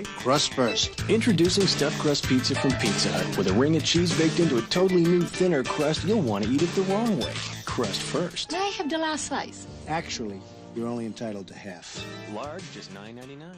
Crust first. Introducing stuffed crust pizza from Pizza Hut. With a ring of cheese baked into a totally new, thinner crust, you'll want to eat it the wrong way. Crust first. May I have the last slice? Actually, you're only entitled to half. Large, just $9.99.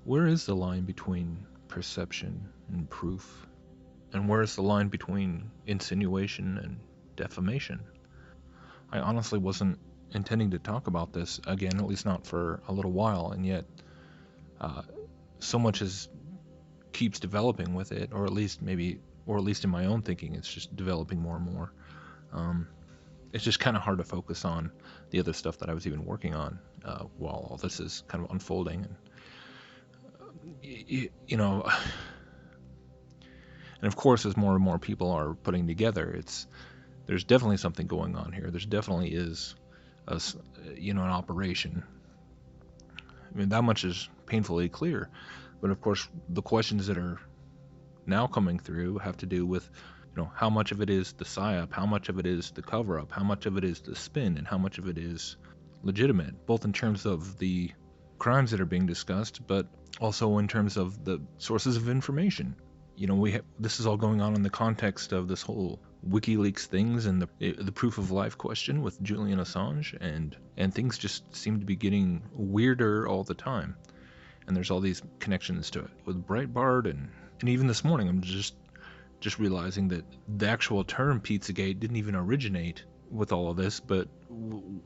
Where is the line between perception and proof? And where is the line between insinuation and defamation? I honestly wasn't intending to talk about this again, at least not for a little while, and yet so much keeps developing with it, or at least in my own thinking, it's just developing more and more. It's just kind of hard to focus on the other stuff that I was even working on while all this is kind of unfolding. And and of course, as more and more people are putting together, there's definitely something going on here. There's definitely is an operation. I mean, that much is painfully clear. But of course, the questions that are now coming through have to do with, how much of it is the psyop, how much of it is the cover-up, how much of it is the spin, and how much of it is legitimate, both in terms of the crimes that are being discussed, but also in terms of the sources of information. This is all going on in the context of this whole WikiLeaks things and the proof of life question with Julian Assange, and things just seem to be getting weirder all the time. And there's all these connections to it with Breitbart, and even this morning I'm just realizing that the actual term Pizzagate didn't even originate with all of this, but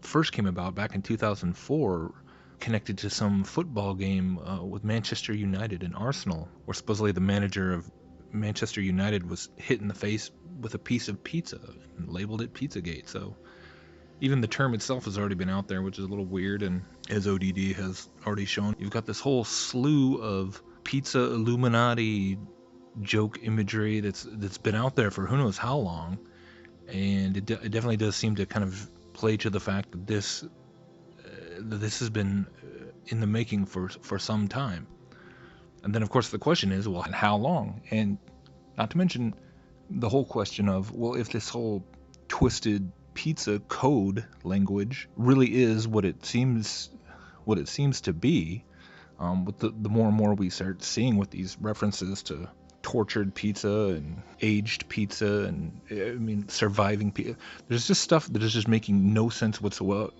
first came about back in 2004, connected to some football game with Manchester United and Arsenal, where supposedly the manager of Manchester United was hit in the face with a piece of pizza and labeled it Pizzagate. So even the term itself has already been out there, which is a little weird. And as ODD has already shown, you've got this whole slew of pizza Illuminati joke imagery that's been out there for who knows how long, and it definitely does seem to kind of play to the fact that this has been in the making for some time. And then of course the question is, well, how long? And not to mention the whole question of, well, if this whole twisted pizza code language really is what it seems to be, with the more and more we start seeing with these references to tortured pizza and aged pizza and surviving pizza, there's just stuff that is just making no sense whatsoever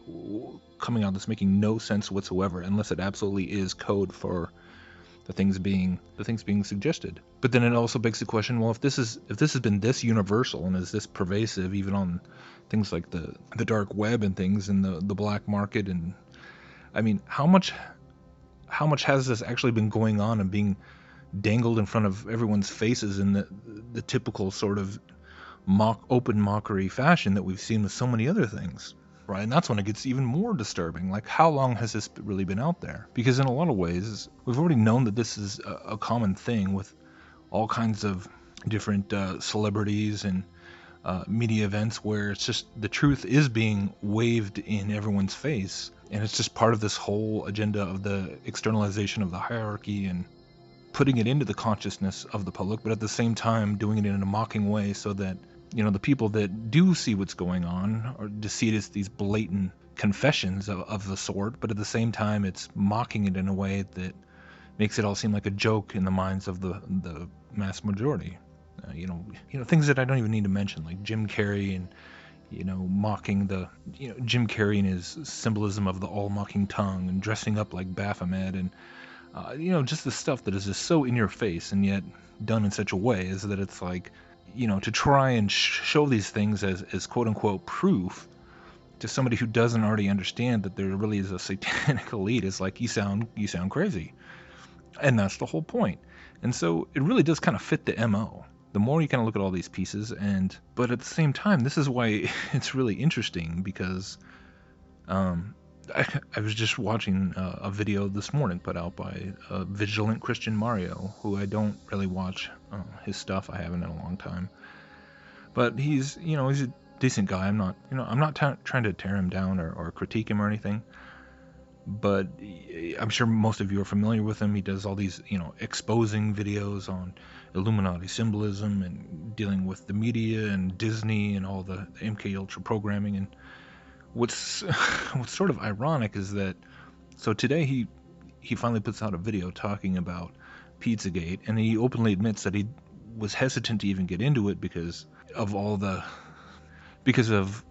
coming out, that's making no sense whatsoever, unless it absolutely is code for the things being suggested. But then it also begs the question, well, if this has been this universal and is this pervasive even on things like the dark web and things and the black market, and I mean, how much has this actually been going on and being dangled in front of everyone's faces in the typical sort of open mockery fashion that we've seen with so many other things, right? And that's when it gets even more disturbing. Like, how long has this really been out there? Because in a lot of ways, we've already known that this is a common thing with all kinds of different celebrities and media events, where it's just the truth is being waved in everyone's face, and it's just part of this whole agenda of the externalization of the hierarchy and putting it into the consciousness of the public, but at the same time doing it in a mocking way, so that the people that do see what's going on or just see it as these blatant confessions of the sort, but at the same time it's mocking it in a way that makes it all seem like a joke in the minds of the mass majority. Things that I don't even need to mention, like Jim Carrey and mocking Jim Carrey and his symbolism of the all-mocking tongue, and dressing up like Baphomet, and just the stuff that is just so in your face, and yet done in such a way is that it's like, to try and show these things as quote unquote proof to somebody who doesn't already understand that there really is a satanic elite is like, you sound crazy. And that's the whole point. And so it really does kind of fit the MO. The more you kind of look at all these pieces, but at the same time, this is why it's really interesting, because I was just watching a video this morning put out by Vigilant Christian Mario, who I don't really watch his stuff. I haven't in a long time, but he's a decent guy. I'm not trying to tear him down or critique him or anything, but I'm sure most of you are familiar with him. He does all these exposing videos on Illuminati symbolism and dealing with the media and Disney and all the MK Ultra programming. And what's sort of ironic is that So today he finally puts out a video talking about Pizzagate, and he openly admits that he was hesitant to even get into it because of because of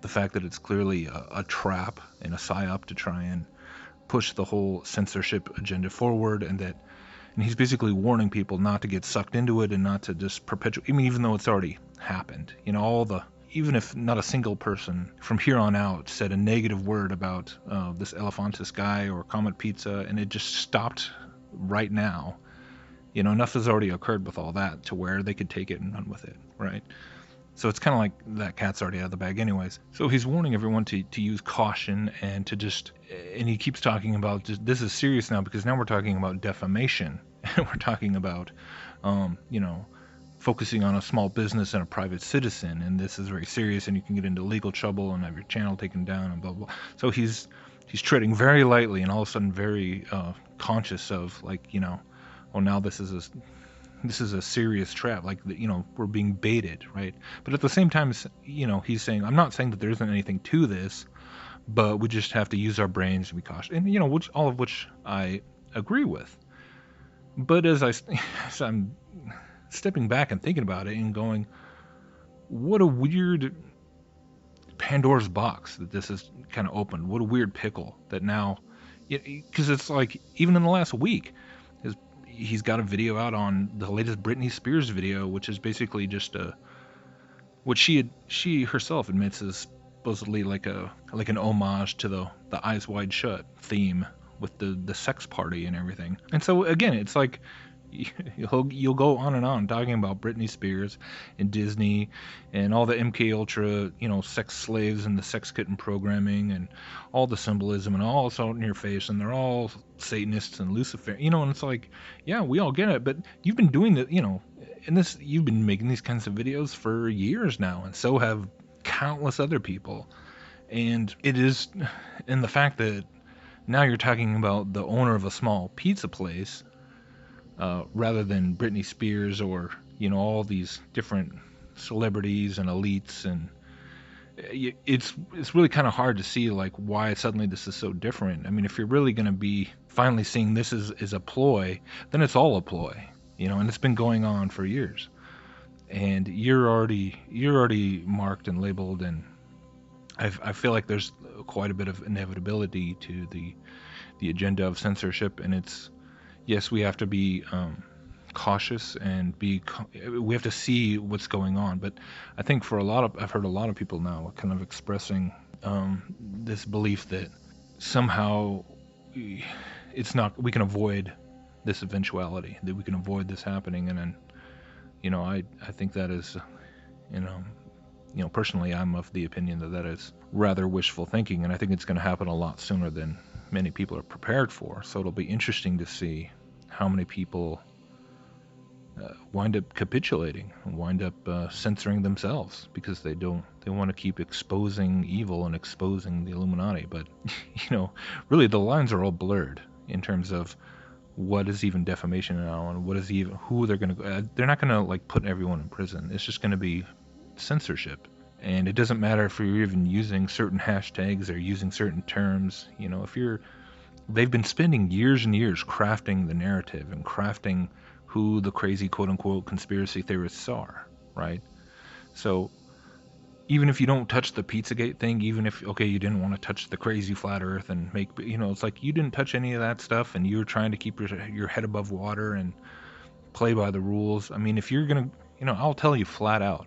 the fact that it's clearly a trap and a psyop to try and push the whole censorship agenda forward, and he's basically warning people not to get sucked into it and not to just perpetuate. I mean, even though it's already happened, even if not a single person from here on out said a negative word about this Elefantis guy or Comet Pizza, and it just stopped right now. Enough has already occurred with all that to where they could take it and run with it, right? So it's kind of like that cat's already out of the bag anyways. So he's warning everyone to use caution and and he keeps talking about this is serious now, because now we're talking about defamation. And we're talking about, focusing on a small business and a private citizen. And this is very serious, and you can get into legal trouble and have your channel taken down and blah, blah. So he's treading very lightly and all of a sudden very conscious of, oh, now this is a serious trap, we're being baited, right? But at the same time, he's saying, I'm not saying that there isn't anything to this, but we just have to use our brains and be cautious, and all of which I agree with. But as I'm stepping back and thinking about it and going, what a weird Pandora's box that this has kind of opened. What a weird pickle that now, because it's like, even in the last week, he's got a video out on the latest Britney Spears video, which is basically just what she herself admits is supposedly like an homage to the Eyes Wide Shut theme with the sex party and everything. And so again, it's like you'll go on and on talking about Britney Spears and Disney and all the MK Ultra, sex slaves and the sex kitten programming and all the symbolism, and all it's out in your face, and they're all Satanists and Lucifer, and it's like, yeah, we all get it, but you've been doing that, you've been making these kinds of videos for years now, and so have countless other people. And it is, and the fact that now you're talking about the owner of a small pizza place, rather than Britney Spears or all these different celebrities and elites, and it's really kind of hard to see like why suddenly this is so different. I mean, if you're really going to be finally seeing this is a ploy, then it's all a ploy, and it's been going on for years, and you're already marked and labeled, and I feel like there's quite a bit of inevitability to the agenda of censorship, and it's, yes, we have to be cautious and we have to see what's going on. But I think I've heard a lot of people now kind of expressing this belief that somehow we can avoid this eventuality, that we can avoid this happening. And then, I think that is, personally, I'm of the opinion that is rather wishful thinking, and I think it's going to happen a lot sooner than many people are prepared for. So it'll be interesting to see how many people wind up capitulating and wind up censoring themselves because they want to keep exposing evil and exposing the Illuminati. But really the lines are all blurred in terms of what is even defamation now and what is even who they're going to they're not going to like put everyone in prison. It's just going to be censorship. And it doesn't matter if you're even using certain hashtags or using certain terms. They've been spending years and years crafting the narrative and crafting who the crazy quote-unquote conspiracy theorists are, right? So even if you don't touch the Pizzagate thing, even if, okay, you didn't want to touch the crazy flat earth and make, it's like you didn't touch any of that stuff and you were trying to keep your head above water and play by the rules. I mean, if you're going to, I'll tell you flat out,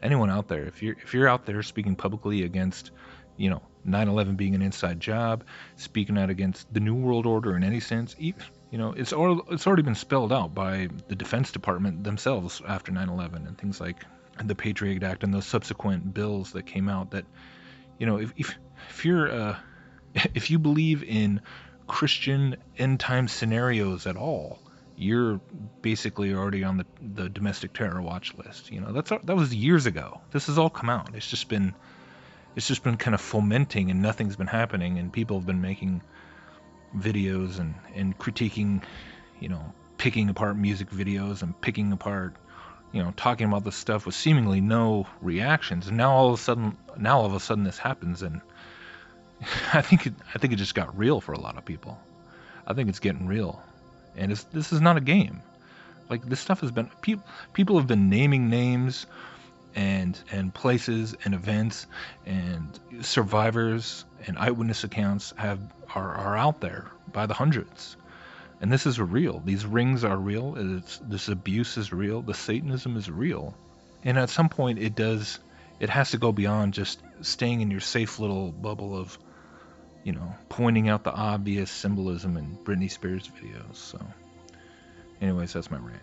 anyone out there, if you're out there speaking publicly against, 9/11 being an inside job, speaking out against the New World Order in any sense, it's already been spelled out by the Defense Department themselves after 9/11 and things like the Patriot Act and those subsequent bills that came out. That, if you're if you believe in Christian end time scenarios at all, you're basically already on the domestic terror watch list. That was years ago. This has all come out. It's just been kind of fomenting, and nothing's been happening, and people have been making videos and critiquing, picking apart music videos and picking apart, talking about this stuff with seemingly no reactions. And now all of a sudden this happens, and I think it just got real for a lot of people. I think it's getting real, and this is not a game. Like, this stuff has been people have been naming names and places and events and survivors and eyewitness accounts are out there by the hundreds. And this is real. These rings are real. This abuse is real. The Satanism is real. And at some point it has to go beyond just staying in your safe little bubble of, pointing out the obvious symbolism in Britney Spears videos. So anyways, that's my rant.